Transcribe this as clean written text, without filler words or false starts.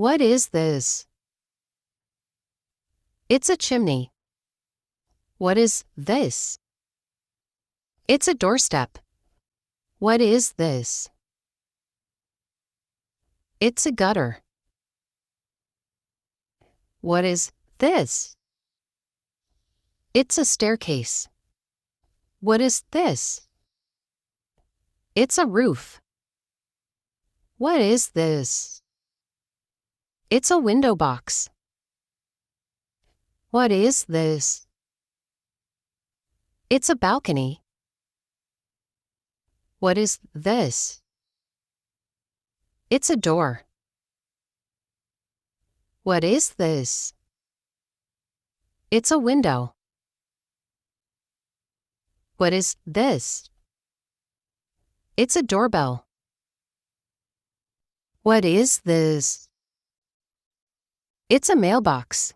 What is this? It's a chimney. What is this? It's a doorstep. What is this? It's a gutter. What is this? It's a staircase. What is this? It's a roof. What is this? It's a window box. What is this? It's a balcony. What is this? It's a door. What is this? It's a window. What is this? It's a doorbell. What is this? It's a mailbox.